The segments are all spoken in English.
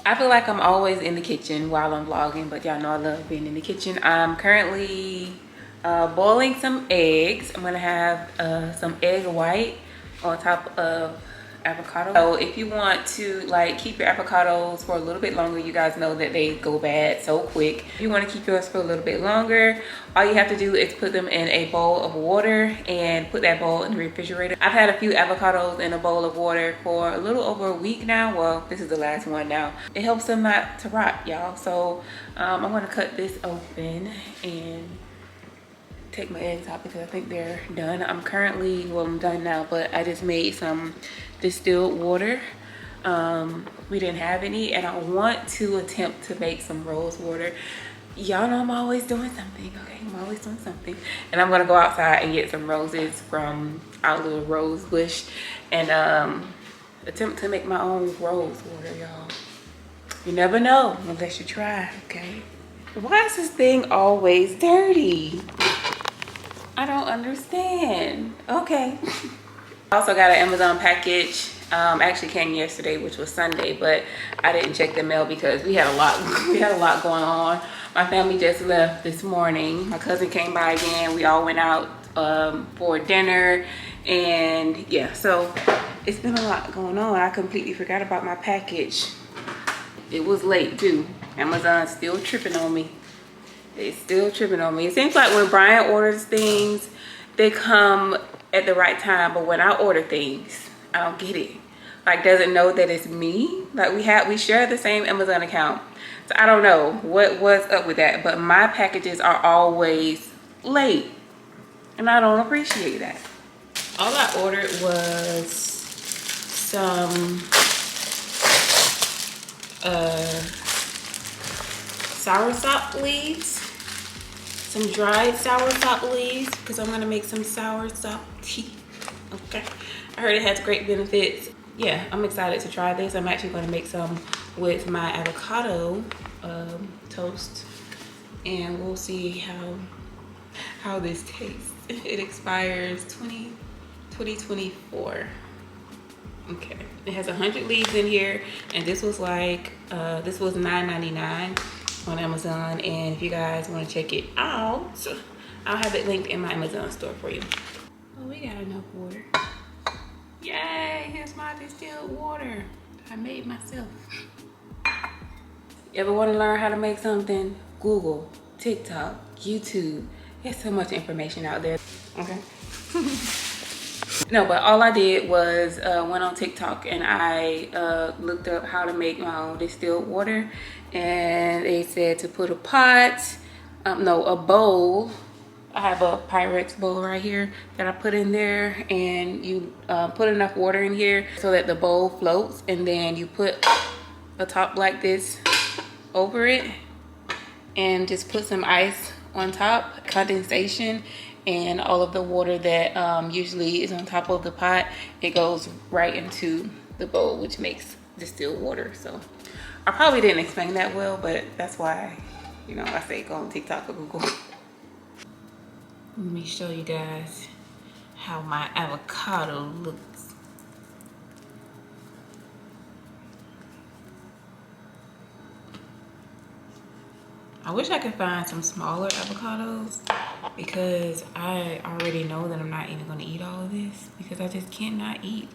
I feel like I'm always in the kitchen while I'm vlogging, but y'all know I love being in the kitchen. I'm currently boiling some eggs. I'm gonna have some egg white on top of avocado. So if you want to like keep your avocados for a little bit longer, you guys know that they go bad so quick. If you want to keep yours for a little bit longer, all you have to do is put them in a bowl of water and put that bowl in the refrigerator. I've had a few avocados in a bowl of water for a little over a week now. Well, this is the last one now. It helps them not to rot, y'all. So I'm going to cut this open and take my eggs out because I think they're done. I'm currently, well, I'm done now, but I just made some distilled water. We didn't have any, and I want to attempt to make some rose water. Y'all know I'm always doing something, okay? I'm always doing something. And I'm gonna go outside and get some roses from our little rose bush and attempt to make my own rose water, y'all. You never know unless you try, okay? Why is this thing always dirty? I don't understand. Okay. I also got an Amazon package. Actually came yesterday, which was Sunday, but I didn't check the mail because we had a lot going on. My family just left this morning. My cousin came by again. We all went out for dinner, and yeah, so it's been a lot going on. I completely forgot about my package. It was late too. Amazon's still tripping on me. It's still tripping on me. It seems like when Brian orders things, they come at the right time, but when I order things, I don't get it. Like, does it know that it's me? Like, we share the same Amazon account, so I don't know what's up with that, but my packages are always late, and I don't appreciate that. All I ordered was some soursop leaves, some dried soursop leaves, because I'm gonna make some soursop tea. Okay, I heard it has great benefits. Yeah, I'm excited to try this. I'm actually gonna make some with my avocado toast, and we'll see how this tastes. It expires 2024. Okay, it has 100 leaves in here, and this was like this was $9.99 on Amazon. And if you guys want to check it out, I'll have it linked in my Amazon store for you. Oh, we got enough water. Yay, here's my distilled water I made myself. You ever want to learn how to make something? Google, TikTok, YouTube. There's so much information out there. Okay. No, but all I did was went on TikTok and I looked up how to make my own distilled water, and they said to put a bowl. I have a Pyrex bowl right here that I put in there, and you put enough water in here so that the bowl floats, and then you put a top like this over it and just put some ice on top. Condensation and all of the water that usually is on top of the pot, it goes right into the bowl, which makes distilled water. So I probably didn't explain that well, but that's why, you know, I say go on TikTok or Google. Let me show you guys how my avocado looks. I wish I could find some smaller avocados, because I already know that I'm not even going to eat all of this, because I just cannot eat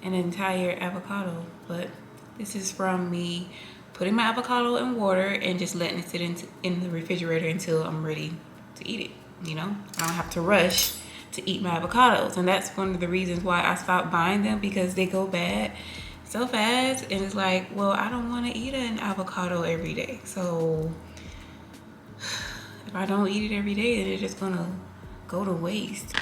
an entire avocado. But this is from me putting my avocado in water and just letting it sit in the refrigerator until I'm ready to eat it. You know, I don't have to rush to eat my avocados, and that's one of the reasons why I stopped buying them, because they go bad so fast. And it's like, well, I don't want to eat an avocado every day, so if I don't eat it every day, then it's just gonna go to waste.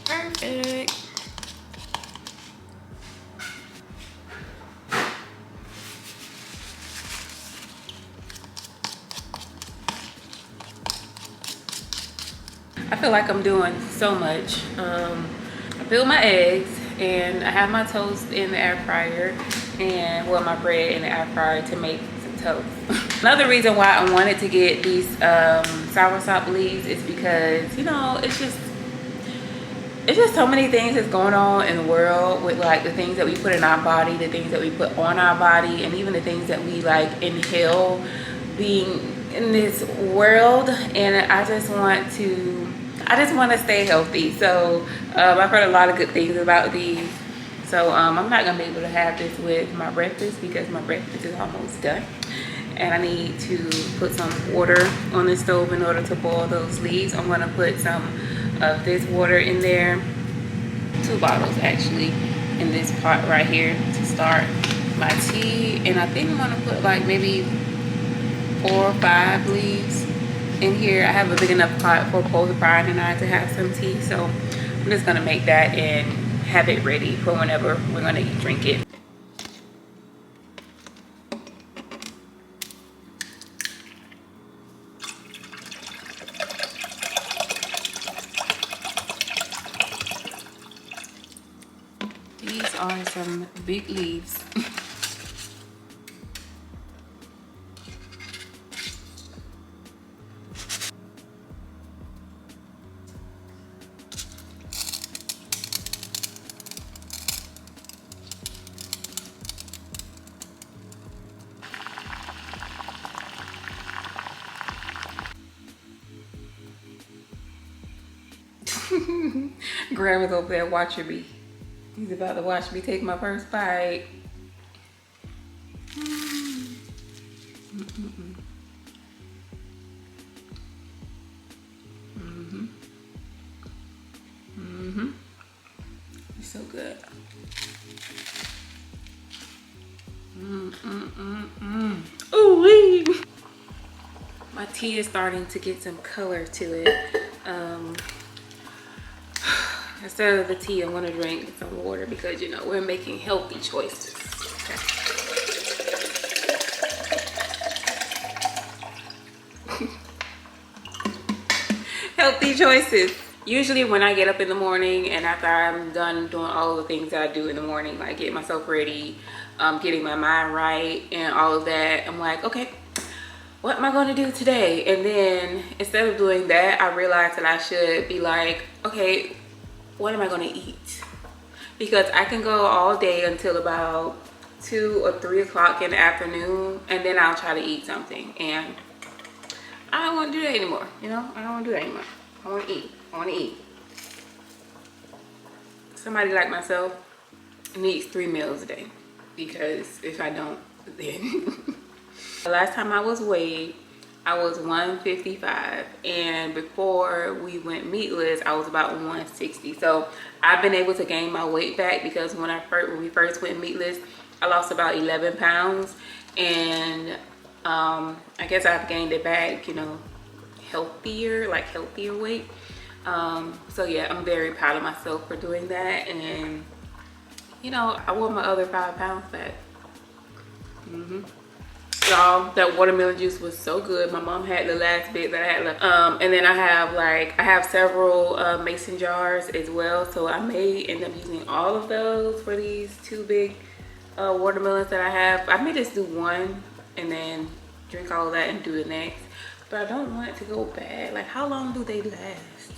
Perfect. I feel like I'm doing so much. I filled my eggs, and I have my toast in the air fryer, and well, my bread in the air fryer to make some toast. Another reason why I wanted to get these soursop leaves is because, you know, it's just so many things that's going on in the world with like the things that we put in our body, the things that we put on our body, and even the things that we like inhale being in this world. And I just want to stay healthy. So I've heard a lot of good things about these. So I'm not gonna be able to have this with my breakfast because my breakfast is almost done. And I need to put some water on the stove in order to boil those leaves. I'm gonna put some of this water in there, 2 bottles actually, in this pot right here to start my tea. And I think I'm gonna put like maybe 4 or 5 leaves in here. I have a big enough pot for both Brian and I to have some tea, so I'm just gonna make that and have it ready for whenever we're gonna drink it. These are some big leaves. Grandma's over there watching me. He's about to watch me take my first bite. It's so good. Ooh-wee. My tea is starting to get some color to it. Instead of the tea, I'm gonna drink some water because, you know, we're making healthy choices. Healthy choices. Usually when I get up in the morning and after I'm done doing all the things that I do in the morning, like getting myself ready, getting my mind right and all of that, I'm like, okay, what am I going to do today? And then instead of doing that, I realized that I should be like, okay, what am I going to eat? Because I can go all day until about 2 or 3 o'clock in the afternoon, and then I'll try to eat something, and I don't want to do that anymore. You know, I don't want to do that anymore. I want to eat. I want to eat. Somebody like myself needs 3 meals a day, because if I don't, then the last time I was weighed, I was 155, and before we went meatless, I was about 160. So I've been able to gain my weight back because when we first went meatless, I lost about 11 pounds, and I guess I've gained it back, you know, healthier weight. So yeah, I'm very proud of myself for doing that, and you know, I want my other 5 pounds back. Y'all, that watermelon juice was so good. My mom had the last bit that I had left. And then I have several mason jars as well, so I may end up using all of those for these 2 big watermelons that I have. I may just do one and then drink all of that and do the next, but I don't want it to go bad. Like, how long do they last?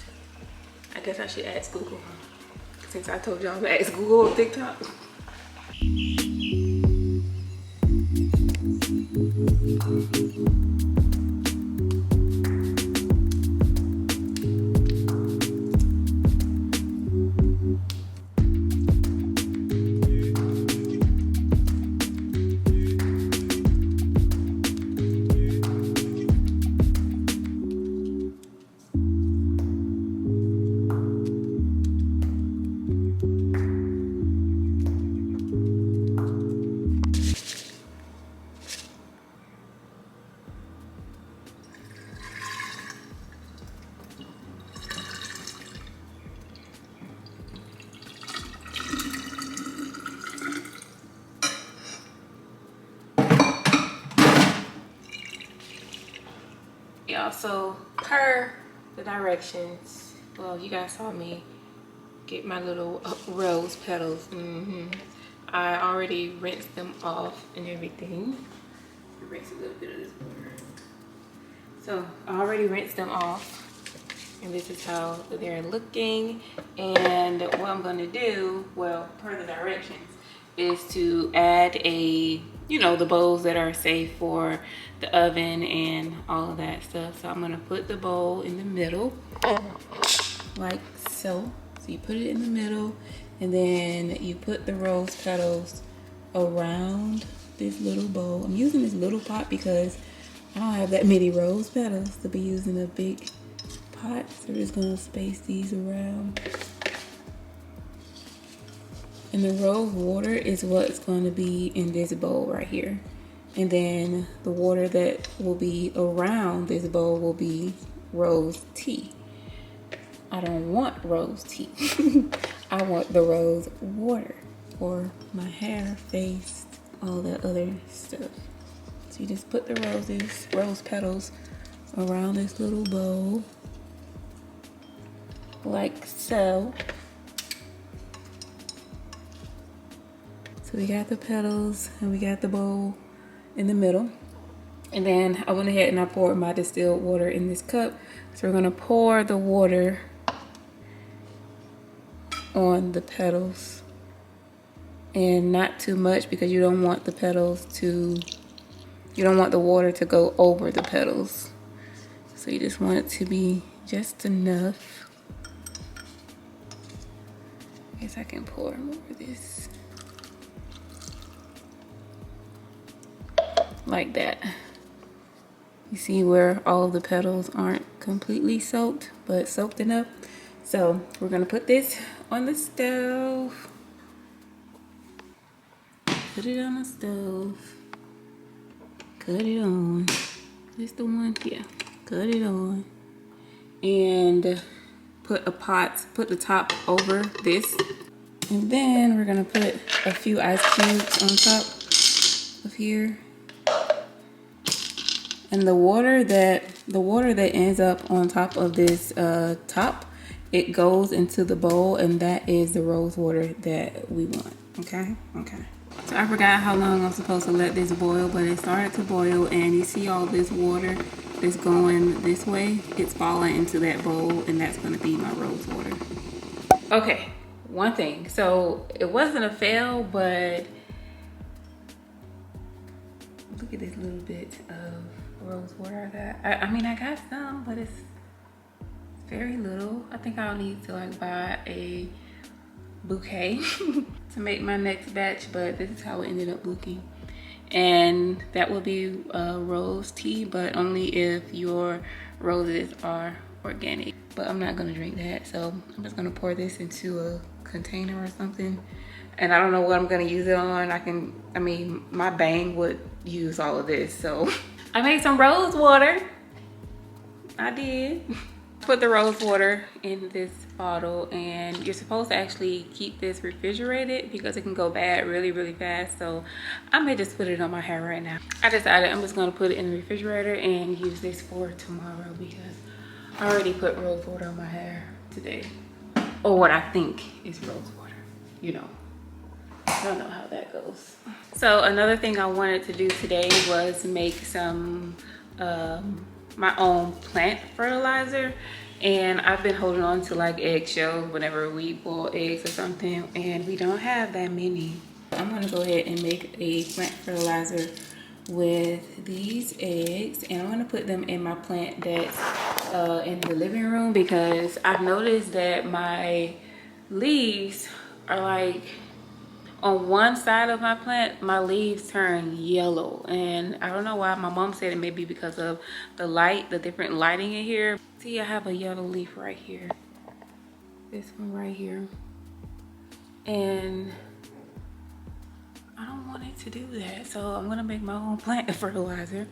I guess I should ask Google, since I told y'all to ask Google on TikTok. Y'all, so per the directions, well, you guys saw me get my little rose petals. I already rinsed them off and everything. Rinse a little bit of this water. So I already rinsed them off, and this is how they're looking. And what I'm gonna do, well, per the directions, is to add a, you know, the bowls that are safe for the oven and all of that stuff. So I'm gonna put the bowl in the middle, like so. So you put it in the middle, and then you put the rose petals around this little bowl. I'm using this little pot because I don't have that many rose petals to be using a big pot. So we're just gonna space these around. And the rose water is what's going to be in this bowl right here. And then the water that will be around this bowl will be rose tea. I don't want rose tea. I want the rose water for my hair, face, all that other stuff. So you just put the rose petals around this little bowl, like so. So we got the petals and we got the bowl in the middle. And then I went ahead and I poured my distilled water in this cup. So we're gonna pour the water on the petals, and not too much because you don't want the petals to, you don't want the water to go over the petals. So you just want it to be just enough. I guess I can pour more of this. Like that. You see where all the petals aren't completely soaked, but soaked enough. So we're gonna put this on the stove. Put it on the stove. Cut it on. This the one? Yeah. Cut it on. And put the top over this. And then we're gonna put a few ice cubes on top of here. And the water that ends up on top of this top, it goes into the bowl, and that is the rose water that we want. Okay. So I forgot how long I'm supposed to let this boil, but it started to boil, and you see all this water that's going this way, it's falling into that bowl, and that's gonna be my rose water. Okay, one thing. So it wasn't a fail, but look at this little bit of rose water I got. I mean, I got some, but it's very little. I think I'll need to like buy a bouquet to make my next batch, but this is how it ended up looking. And that will be rose tea, but only if your roses are organic. But I'm not gonna drink that, so I'm just gonna pour this into a container or something. And I don't know what I'm gonna use it on. I mean, my bang would use all of this, so. I made some rose water. I did. Put the rose water in this bottle, and you're supposed to actually keep this refrigerated because it can go bad really, really fast. So I may just put it on my hair right now. I decided I'm just gonna put it in the refrigerator and use this for tomorrow because I already put rose water on my hair today. Or what I think is rose water, you know. I don't know how that goes. So another thing I wanted to do today was make some my own plant fertilizer, and I've been holding on to like eggshells whenever we boil eggs or something, and we don't have that many. I'm gonna go ahead and make a plant fertilizer with these eggs, and I'm gonna put them in my plant that's in the living room because I've noticed that my leaves are like, on one side of my plant, my leaves turn yellow, and I don't know why. My mom said it may be because of the light, the different lighting in here. See, I have a yellow leaf right here. This one right here. And I don't want it to do that, so I'm gonna make my own plant fertilizer.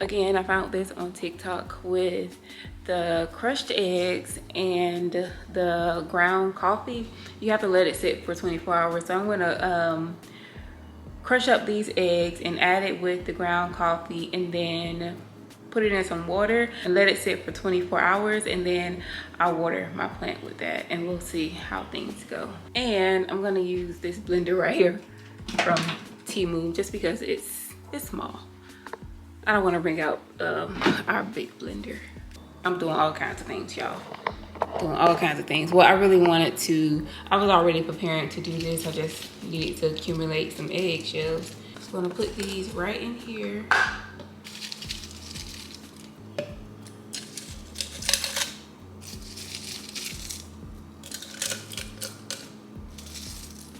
Again, I found this on TikTok with the crushed eggs and the ground coffee. You have to let it sit for 24 hours. So I'm gonna crush up these eggs and add it with the ground coffee, and then put it in some water and let it sit for 24 hours, and then I'll water my plant with that, and we'll see how things go. And I'm gonna use this blender right here from Temu just because it's small. I don't want to bring out our big blender. I'm doing all kinds of things, y'all. Doing all kinds of things. Well, I really wanted to, I was already preparing to do this. I just needed to accumulate some eggshells. I'm gonna put these right in here.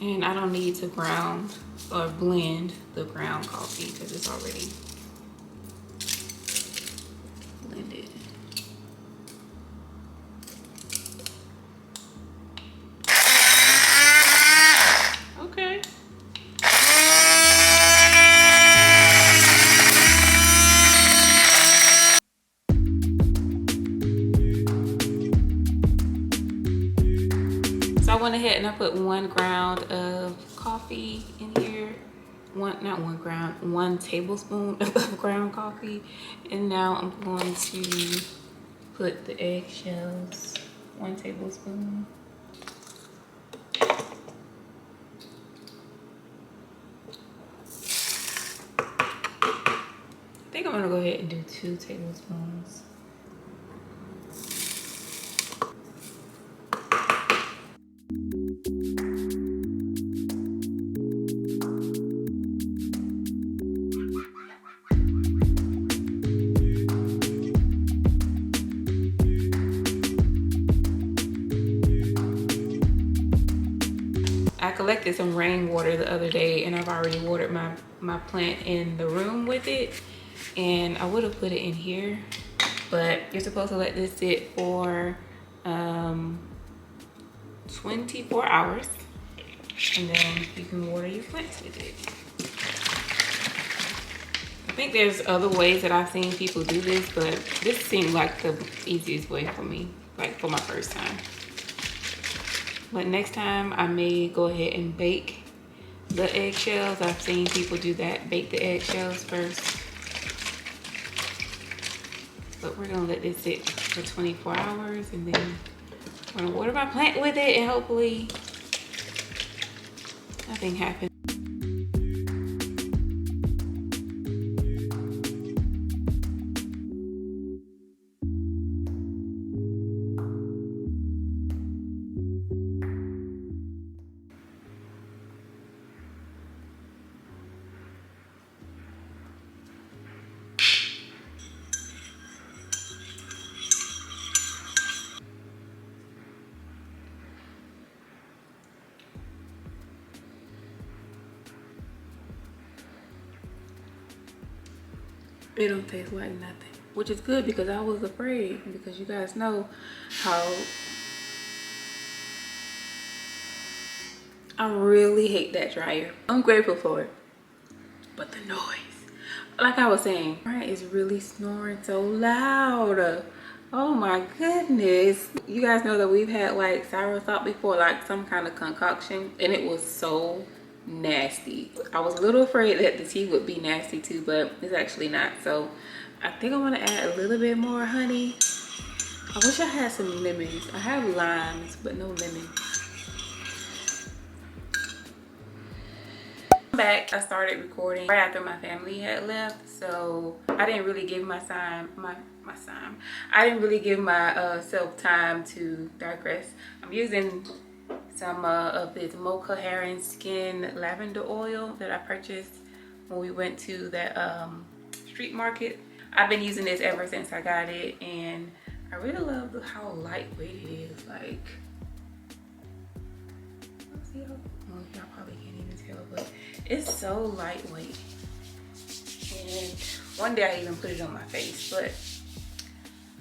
And I don't need to ground or blend the ground coffee because it's already blended. Okay. So I went ahead and I put 1 ground of coffee in here. One tablespoon of ground coffee. And now I'm going to put the eggshells, 1 tablespoon. I think I'm gonna go ahead and do 2 tablespoons. I collected some rainwater the other day, and I've already watered my plant in the room with it, and I would have put it in here, but you're supposed to let this sit for 24 hours, and then you can water your plants with it. I think there's other ways that I've seen people do this, but this seemed like the easiest way for me, like for my first time. But next time I may go ahead and bake the eggshells. I've seen people do that, bake the eggshells first. But we're gonna let this sit for 24 hours, and then I'm gonna water my plant with it, and hopefully nothing happens. It don't taste like nothing, which is good because I was afraid, because you guys know how I really hate that dryer. I'm grateful for it, but the noise, like I was saying, Brian is really snoring so loud. Oh my goodness. You guys know that we've had like soursop before, like some kind of concoction, and it was so nasty. I was a little afraid that the tea would be nasty too, but it's actually not. So I think I want to add a little bit more honey. I wish I had some lemons. I have limes, but no lemon. Back, I started recording right after my family had left, so I didn't really give I didn't really give myself time to digress. I'm using some of this Mocha Hair and Skin lavender oil that I purchased when we went to that street market. I've been using this ever since I got it, and I really love how lightweight it is. Like, well, y'all probably can't even tell, but it's so lightweight. And one day I even put it on my face, but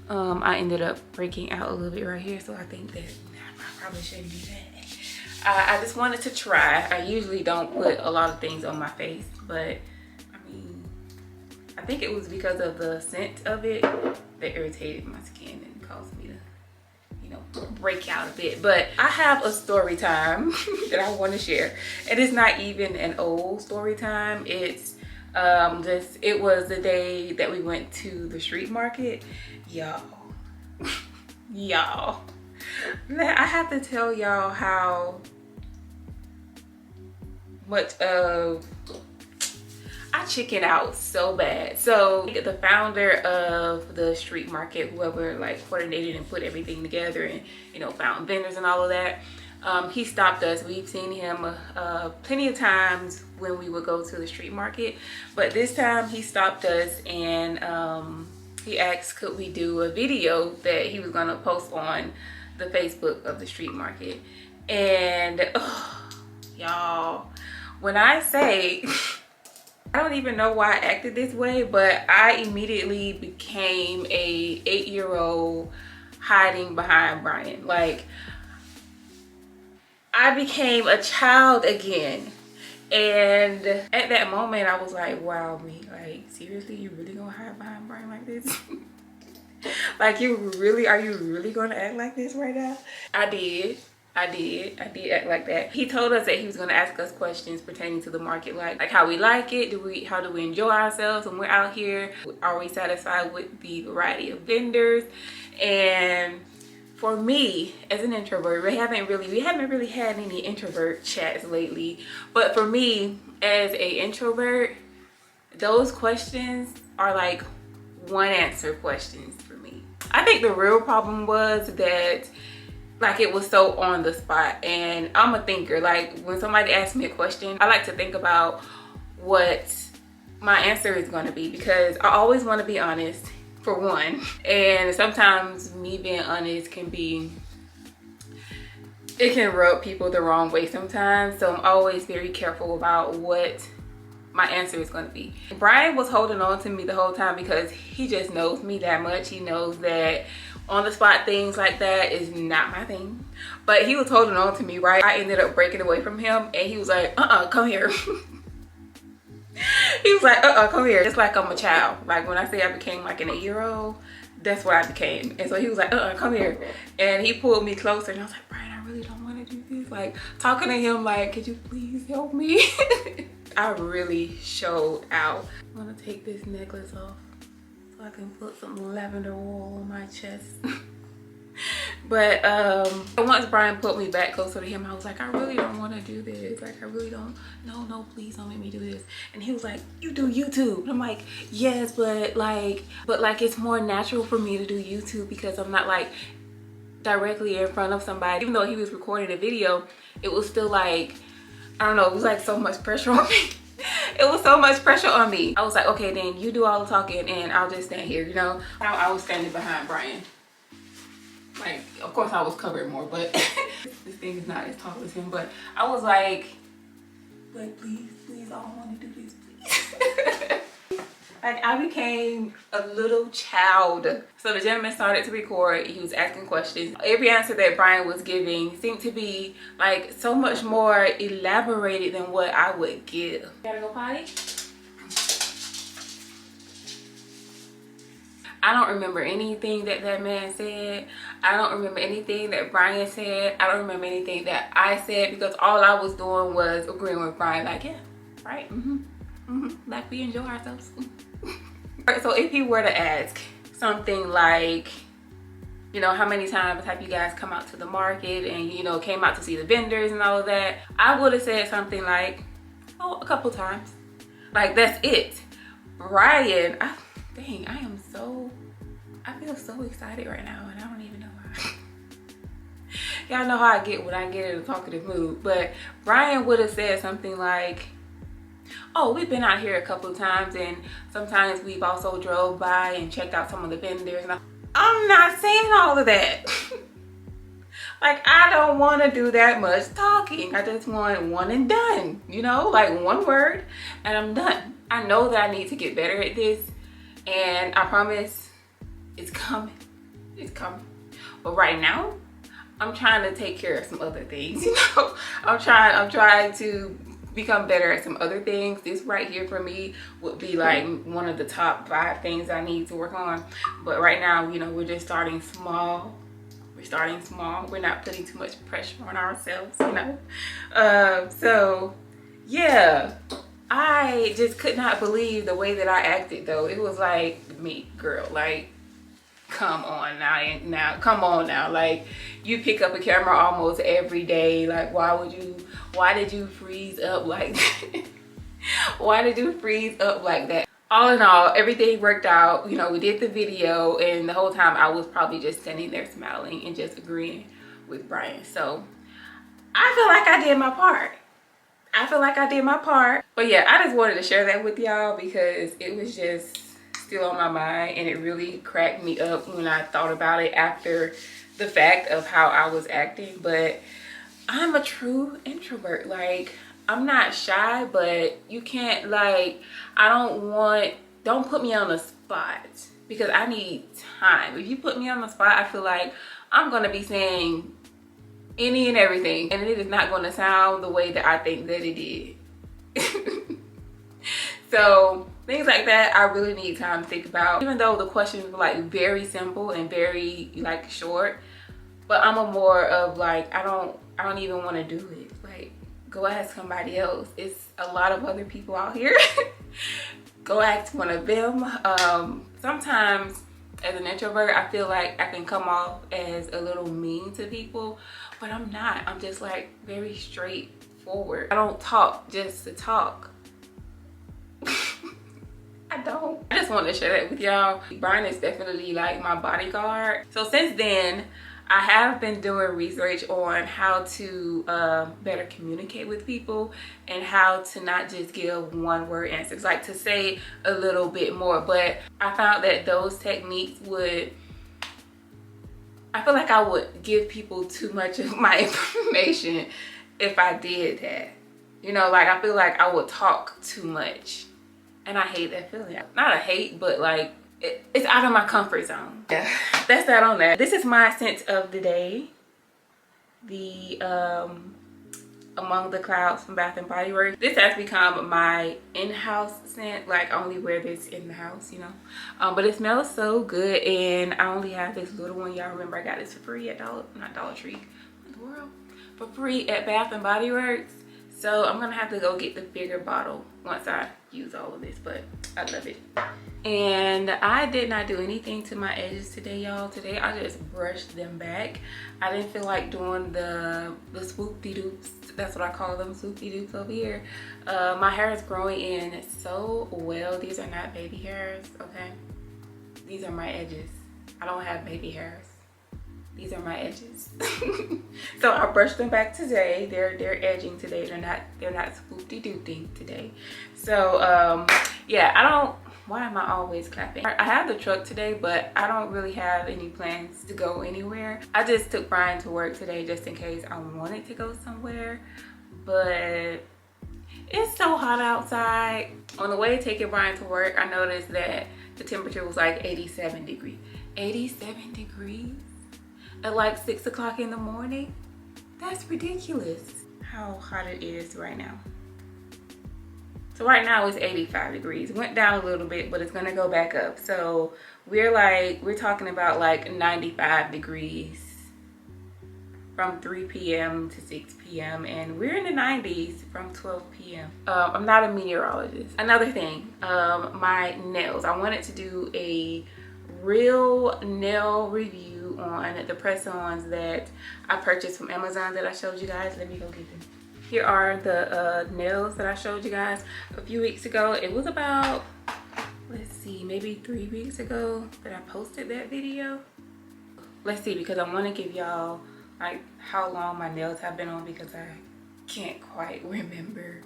I ended up breaking out a little bit right here, so I think that I probably shouldn't do that. I just wanted to try. I usually don't put a lot of things on my face, but I mean, I think it was because of the scent of it that irritated my skin and caused me to, you know, break out a bit. But I have a story time that I want to share. It is not even an old story time. It's It was the day that we went to the street market. Y'all, y'all, I have to tell y'all how much of I chicken out so bad. So the founder of the street market, whoever like coordinated and put everything together and, you know, found vendors and all of that, he stopped us. We've seen him plenty of times when we would go to the street market, but this time he stopped us and he asked could we do a video that he was gonna post on the Facebook of the street market. And y'all, when I say I don't even know why I acted this way, but I immediately became a 8-year-old hiding behind Brian. Like, I became a child again. And at that moment, I was like, wow, me, like, seriously, you really gonna hide behind Brian like this? Like, are you really gonna act like this right now? I did act like that. He told us that he was going to ask us questions pertaining to the market, like how we like it, how do we enjoy ourselves when we're out here, are we satisfied with the variety of vendors. And for me as an introvert, we haven't really had any introvert chats lately, but for me as a introvert, those questions are like one answer questions for me. I think the real problem was that like it was so on the spot, and I'm a thinker. Like when somebody asks me a question, I like to think about what my answer is going to be, because I always want to be honest, for one, and sometimes me being honest can rub people the wrong way sometimes, so I'm always very careful about what my answer is going to be. Brian was holding on to me the whole time because he just knows me that much. He knows that on the spot things like that is not my thing, but he was holding on to me, right? I ended up breaking away from him and he was like, come here. He was like, come here. It's like I'm a child. Like when I say I became like an 8-year-old, that's what I became. And so he was like, come here. And he pulled me closer and I was like, Brian, I really don't want to do this. Like talking to him like, could you please help me? I really showed out. I'm gonna take this necklace off so I can put some lavender oil on my chest. But once Brian put me back closer to him, I was like, I really don't want to do this. Like I really don't, no, please don't make me do this. And he was like, you do YouTube. And I'm like, yes, but like it's more natural for me to do YouTube because I'm not like directly in front of somebody. Even though he was recording a video, it was still like, I don't know, it was like so much pressure on me. It was so much pressure on me. I was like, okay, then you do all the talking and I'll just stand here, you know? I was standing behind Brian. Like, of course I was covered more, but this thing is not as tall as him. But I was like please, I don't want to do this, please. Like I became a little child. So the gentleman started to record. He was asking questions. Every answer that Brian was giving seemed to be like so much more elaborated than what I would give. Gotta go potty? I don't remember anything that man said. I don't remember anything that Brian said. I don't remember anything that I said, because all I was doing was agreeing with Brian, like, yeah, right, like we enjoy ourselves. So if he were to ask something like, you know, how many times have you guys come out to the market and, you know, came out to see the vendors and all of that, I would have said something like, oh, a couple times. Like, that's it. Brian, dang, I feel so excited right now and I don't even know why. Y'all know how I get when I get in a talkative mood, but Brian would have said something like, oh, we've been out here a couple of times and sometimes we've also drove by and checked out some of the vendors. And I'm not saying all of that. Like, I don't want to do that much talking. I just want one and done, you know, like one word and I'm done. I know that I need to get better at this, and I promise it's coming. It's coming. But right now, I'm trying to take care of some other things, you know. I'm trying to become better at some other things. This right here for me would be like one of the top 5 things I need to work on. But right now, you know, we're just starting small. We're starting small. We're not putting too much pressure on ourselves, you know. So yeah, I just could not believe the way that I acted though. It was like, me, girl, like, come on now, come on now. Like, you pick up a camera almost every day. Like, why did you freeze up like that? Why did you freeze up like that? All in all, everything worked out. You know, we did the video, and the whole time I was probably just standing there smiling and just agreeing with Brian. So I feel like I did my part. But yeah, I just wanted to share that with y'all because it was just still on my mind, and it really cracked me up when I thought about it after the fact of how I was acting. But I'm a true introvert. Like, I'm not shy, but you can't, like, don't put me on the spot because I need time. If you put me on the spot, I feel like I'm gonna be saying any and everything, and it is not gonna sound the way that I think that it did. So things like that, I really need time to think about. Even though the questions were like very simple and very like short, but I'm a more of like, I don't even want to do it. Like, go ask somebody else. It's a lot of other people out here. Go ask one of them. Sometimes as an introvert, I feel like I can come off as a little mean to people, but I'm not. I'm just like very straightforward. I don't talk just to talk. I don't. I just wanted to share that with y'all. Brian is definitely like my bodyguard. So since then, I have been doing research on how to better communicate with people and how to not just give one word answers, like to say a little bit more. But I found that those techniques I feel like I would give people too much of my information if I did that. You know, like, I feel like I would talk too much, and I hate that feeling. Not a hate, but like, it's out of my comfort zone. Yeah, that's that on that. This is my scent of the day. The Among the Clouds from Bath and Body Works. This has become my in-house scent. Like, I only wear this in the house, you know. But it smells so good, and I only have this little one. Y'all remember I got this for free at Dollar Tree, what in the world? For free at Bath and Body Works. So I'm gonna have to go get the bigger bottle once I use all of this, but I love it. And I did not do anything to my edges today, y'all. Today I just brushed them back. I didn't feel like doing the swoop-de-doops. That's what I call them, swoop-de-doops over here. My hair is growing in so well. These are not baby hairs, okay? These are my edges. I don't have baby hairs. These are my edges. So I brushed them back today. They're edging today. They're not swoop-de-dooping today. So yeah, why am I always clapping? I have the truck today, but I don't really have any plans to go anywhere. I just took Brian to work today just in case I wanted to go somewhere, but it's so hot outside. On the way taking Brian to work, I noticed that the temperature was like 87 degrees. 87 degrees? At like 6 o'clock in the morning? That's ridiculous how hot it is right now. So right now it's 85 degrees. Went down a little bit, but it's gonna go back up. So we're talking about like 95 degrees from 3 p.m. to 6 p.m. and we're in the 90s from 12 p.m. I'm not a meteorologist. Another thing, my nails. I wanted to do a real nail review on the press-ons that I purchased from Amazon that I showed you guys. Let me go get them. Here are the nails that I showed you guys a few weeks ago. It was about, let's see, maybe 3 weeks ago that I posted that video. Let's see, because I want to give y'all like how long my nails have been on because I can't quite remember.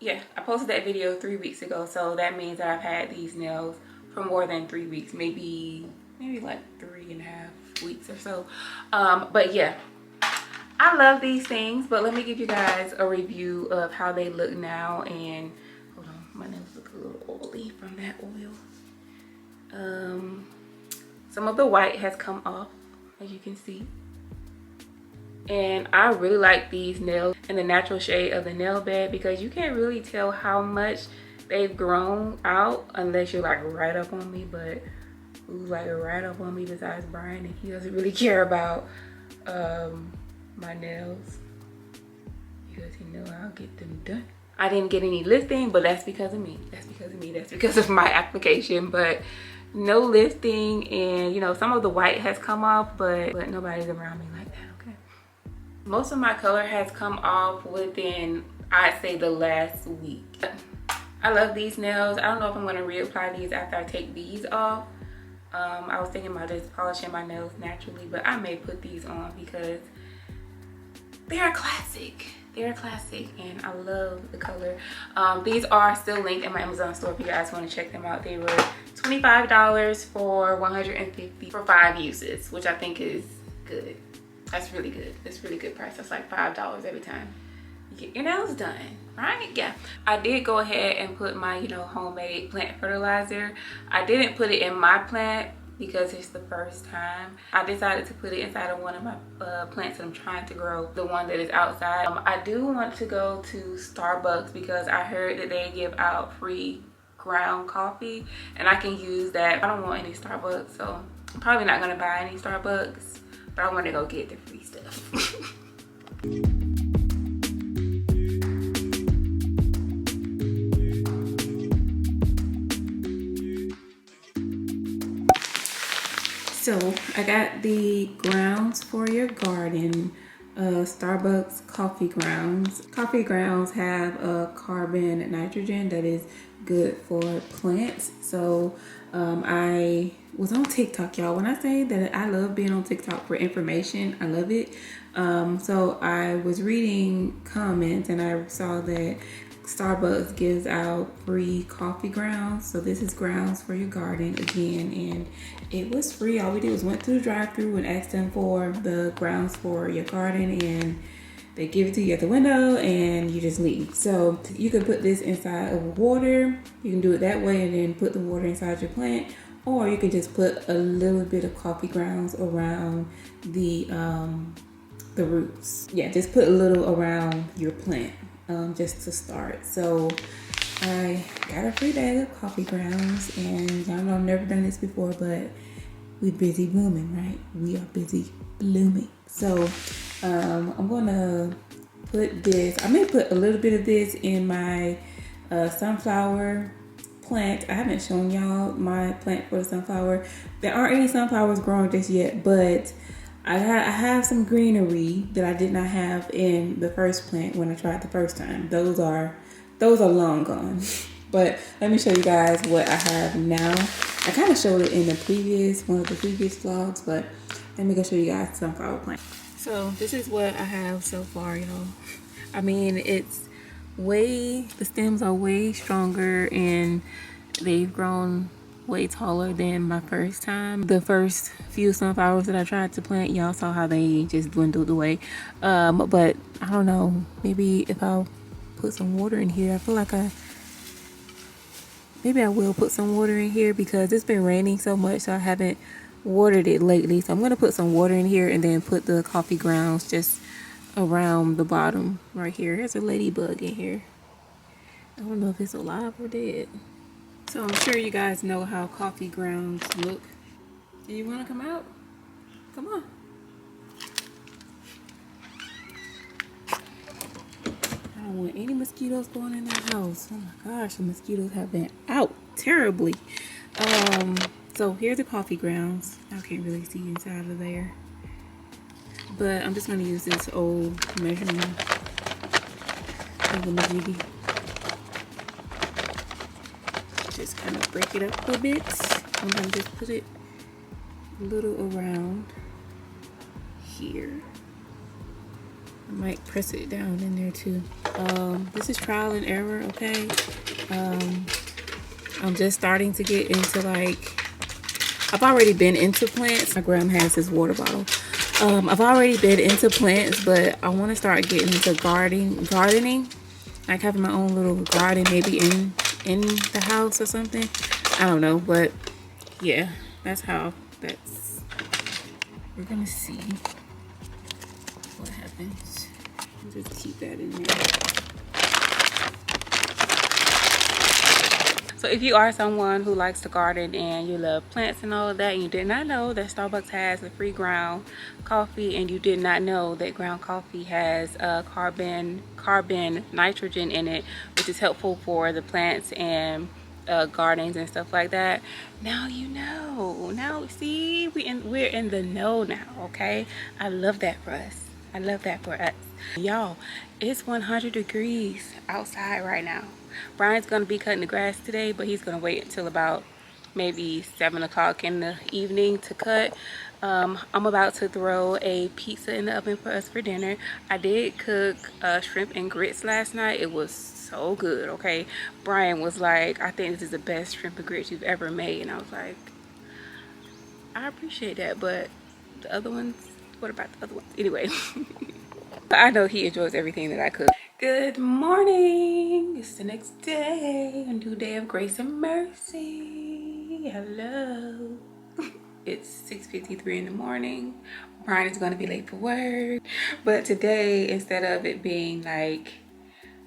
Yeah, I posted that video 3 weeks ago, so that means that I've had these nails for more than 3 weeks, maybe like 3.5 weeks or so. But yeah, I love these things, but let me give you guys a review of how they look now. And hold on, my nails look a little oily from that oil. Some of the white has come off, as you can see. And I really like these nails in the natural shade of the nail bed because you can't really tell how much they've grown out unless you're like right up on me. But who's like right up on me besides Brian, and he doesn't really care about my nails. because you know I'll get them done. I didn't get any lifting, but that's because of me. That's because of me. That's because of my application. But no lifting, and you know, some of the white has come off, but nobody's around me like that, okay? Most of my color has come off within, I'd say, the last week. I love these nails. I don't know if I'm gonna reapply these after I take these off. I was thinking about just polishing my nails naturally, but I may put these on because they're a classic. They're a classic, and I love the color. These are still linked in my Amazon store if you guys want to check them out. They were $25 for 150 for 5 uses, which I think is good. That's really good. That's really good price. That's like $5 every time you get your nails done, right? Yeah. I did go ahead and put my, you know, homemade plant fertilizer. I didn't put it in my plant because it's the first time. I decided to put it inside of one of my plants that I'm trying to grow, the one that is outside. I do want to go to Starbucks because I heard that they give out free ground coffee, and I can use that. I don't want any Starbucks, so I'm probably not gonna buy any Starbucks, but I want to go get the free stuff. So I got the grounds for your garden, Starbucks coffee grounds. Coffee grounds have carbon nitrogen that is good for plants. So I was on TikTok, y'all. When I say that I love being on TikTok for information, I love it. So I was reading comments and I saw that Starbucks gives out free coffee grounds. So this is grounds for your garden again, and it was free. All we did was went through the drive-thru and asked them for the grounds for your garden, and they give it to you at the window and you just leave. So you can put this inside of water. You can do it that way and then put the water inside your plant, or you can just put a little bit of coffee grounds around the roots. Yeah, just put a little around your plant. Just to start. So I got a free bag of coffee grounds, and y'all know I've never done this before, but we're busy blooming, right? We are busy blooming. So I'm gonna put this, I may put a little bit of this in my sunflower plant. I haven't shown y'all my plant for the sunflower. There aren't any sunflowers growing just yet, but I have some greenery that I did not have in the first plant when I tried the first time. Those are long gone. But let me show you guys what I have now. I kind of showed it in the one of the previous vlogs, but let me go show you guys the sunflower plant. So this is what I have so far, y'all. I mean, the stems are way stronger and they've grown way taller than my first time. The first few sunflowers that I tried to plant, y'all saw how they just dwindled away. But I don't know, maybe if I'll put some water in here, I feel like maybe I will put some water in here because it's been raining so much, so I haven't watered it lately. So I'm gonna put some water in here and then put the coffee grounds just around the bottom right here. There's a ladybug in here. I don't know if it's alive or dead. So I'm sure you guys know how coffee grounds look. Do you want to come out? Come on. I don't want any mosquitoes going in that house. Oh my gosh, the mosquitoes have been out terribly. So here's the coffee grounds. I can't really see inside of there, but I'm just going to use this old measurement. Just kind of break it up a bit. I'm going to just put it a little around here. I might press it down in there too. This is trial and error, okay? I'm just starting to get into, like, I've already been into plants. My grandma has this water bottle. I've already been into plants, but I want to start getting into gardening. Like having my own little garden, maybe in the house or something. I don't know, but yeah, we're gonna see what happens. Just keep that in there. So if you are someone who likes to garden and you love plants and all of that, and you did not know that Starbucks has a free ground coffee, and you did not know that ground coffee has carbon nitrogen in it, which is helpful for the plants and gardens and stuff like that, now you know. Now see, we're in the know now. Okay, I love that for us. I love that for us. Y'all, it's 100 degrees outside right now. Brian's gonna be cutting the grass today, but he's gonna wait until about maybe 7 o'clock in the evening to cut. I'm about to throw a pizza in the oven for us for dinner. I did cook shrimp and grits last night. It was so good. Okay, Brian was like, I think this is the best shrimp and grits you've ever made, and I was like, I appreciate that, but the other ones, what about the other ones? Anyway, I know he enjoys everything that I cook. Good morning. It's the next day, a new day of grace and mercy. Hello. It's 6:53 in the morning. Brian is going to be late for work, but today, instead of it being like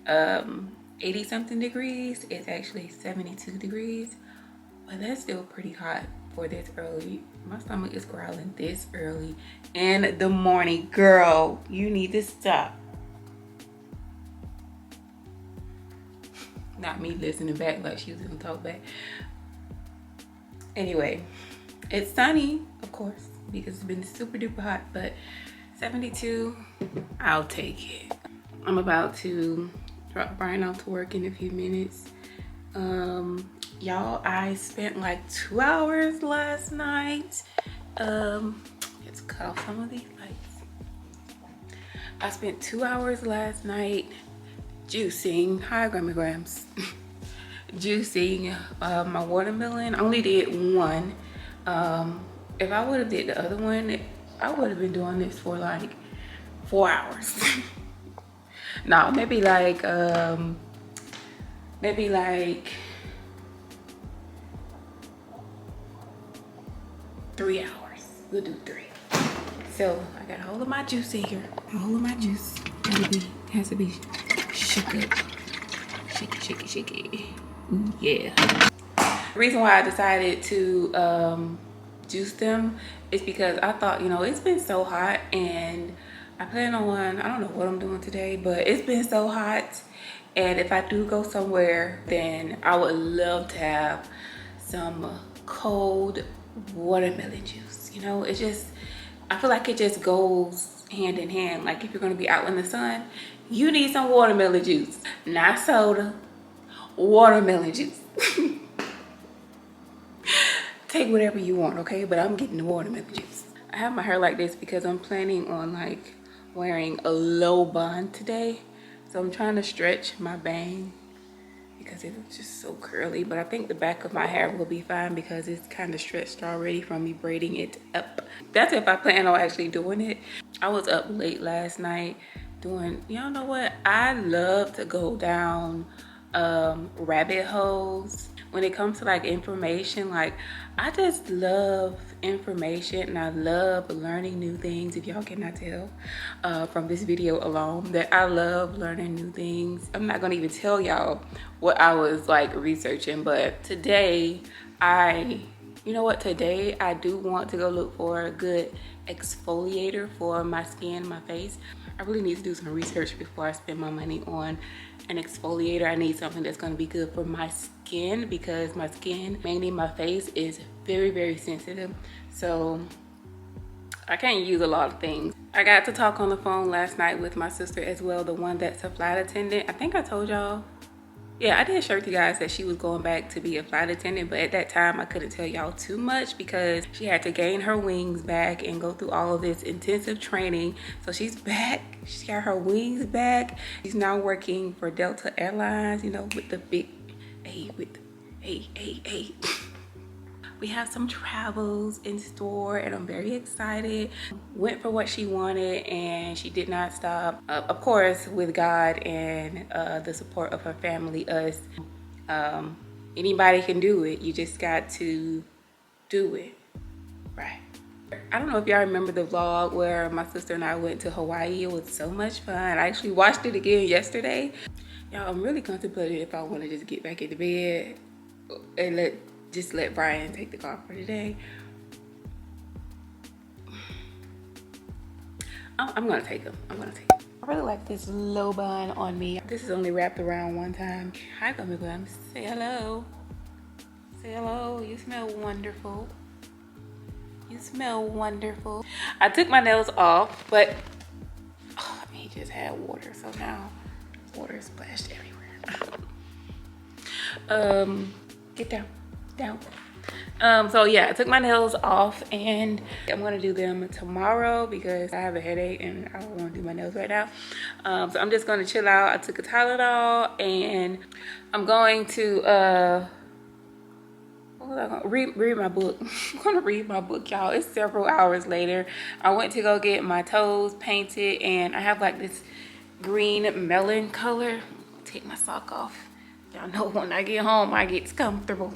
80 something degrees, it's actually 72 degrees, but that's still pretty hot for this early. My stomach is growling this early in the morning. Girl, you need to stop. Not me listening back like she was gonna talk back. Anyway, it's sunny, of course, because it's been super duper hot, but 72, I'll take it. I'm about to drop Brian off to work in a few minutes. Y'all, I spent like 2 hours last night. Let's cut off some of these lights. I spent 2 hours last night juicing. Hi, Grams. Juicing my watermelon. I only did one. If I would have did the other one, I would have been doing this for like 4 hours. No, maybe like 3 hours. We'll do 3. So I got a hold of my juice in here. A hold of my juice. Has to be shook up. Shake it. Ooh, yeah. The reason why I decided to juice them is because I thought, you know, it's been so hot, and I plan on, I don't know what I'm doing today, but it's been so hot, and if I do go somewhere, then I would love to have some cold watermelon juice. You know, it just, I feel like it just goes hand in hand. Like if you're gonna be out in the sun, you need some watermelon juice, not soda, watermelon juice. Take whatever you want, okay? But I'm getting the watermelon juice. I have my hair like this because I'm planning on like wearing a low bun today. So I'm trying to stretch my bang because it's just so curly. But I think the back of my hair will be fine because it's kind of stretched already from me braiding it up. That's if I plan on actually doing it. I was up late last night doing, y'all know what? I love to go down rabbit holes when it comes to like information. Like I just love information, and I love learning new things. If y'all cannot tell from this video alone that I love learning new things. I'm not gonna even tell y'all what I was like researching, but today you know what, today I do want to go look for a good exfoliator for my skin, my face. I really need to do some research before I spend my money on an exfoliator. I need something that's going to be good for my skin because my skin, mainly my face, is very, very sensitive. So I can't use a lot of things. I got to talk on the phone last night with my sister as well, the one that's a flight attendant. I think I told y'all. Yeah, I did share with you guys that she was going back to be a flight attendant, but at that time I couldn't tell y'all too much because she had to gain her wings back and go through all of this intensive training. So she's back, she's got her wings back. She's now working for Delta Airlines, you know, with the big A, with the A. We have some travels in store and I'm very excited. Went for what she wanted and she did not stop. Of course, with God and the support of her family, us. Anybody can do it. You just got to do it, right? I don't know if y'all remember the vlog where my sister and I went to Hawaii. It was so much fun. I actually watched it again yesterday. Y'all, I'm really contemplating if I want to just get back into bed and just let Brian take the car for today. I'm gonna take him. I'm gonna take him. I really like this low bun on me. This is only wrapped around one time. Hi, Gummy Bums. Say hello. Say hello. You smell wonderful. You smell wonderful. I took my nails off, but he just had water, so now water splashed everywhere. Get down, down. So yeah, I took my nails off and I'm gonna do them tomorrow because I have a headache and I don't want to do my nails right now. So I'm just gonna chill out. I took a Tylenol and I'm going to read my book. I'm gonna read my book, y'all. It's several hours later. I went to go get my toes painted and I have like this green melon color. Take my sock off. Y'all know when I get home I get comfortable.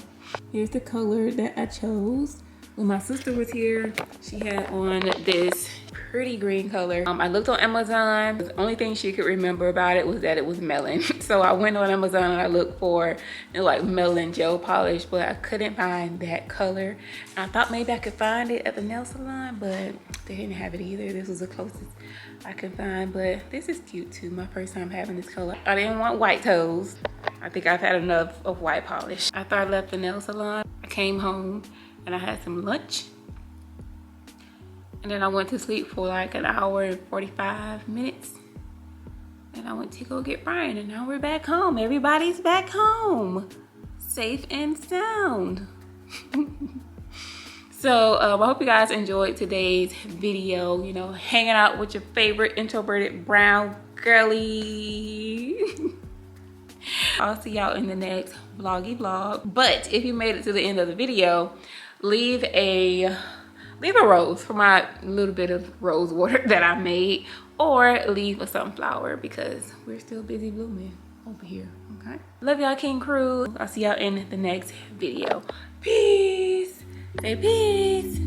Here's the color that I chose. When my sister was here, she had on this pretty green color. I looked on Amazon. The only thing she could remember about it was that it was melon. So I went on Amazon and I looked for like melon gel polish, but I couldn't find that color. And I thought maybe I could find it at the nail salon, but they didn't have it either. This was the closest I could find, but this is cute too. My first time having this color. I didn't want white toes. I think I've had enough of white polish. After I left the nail salon, I came home and I had some lunch. And then I went to sleep for like an hour and 45 minutes. And I went to go get Brian and now we're back home. Everybody's back home. Safe and sound. So I hope you guys enjoyed today's video. You know, hanging out with your favorite introverted brown girly. I'll see y'all in the next vloggy vlog. But if you made it to the end of the video, leave a rose for my little bit of rose water that I made, or leave a sunflower because we're still busy blooming over here. Okay, love y'all, King crew. I'll see y'all in the next video. Peace. Say peace.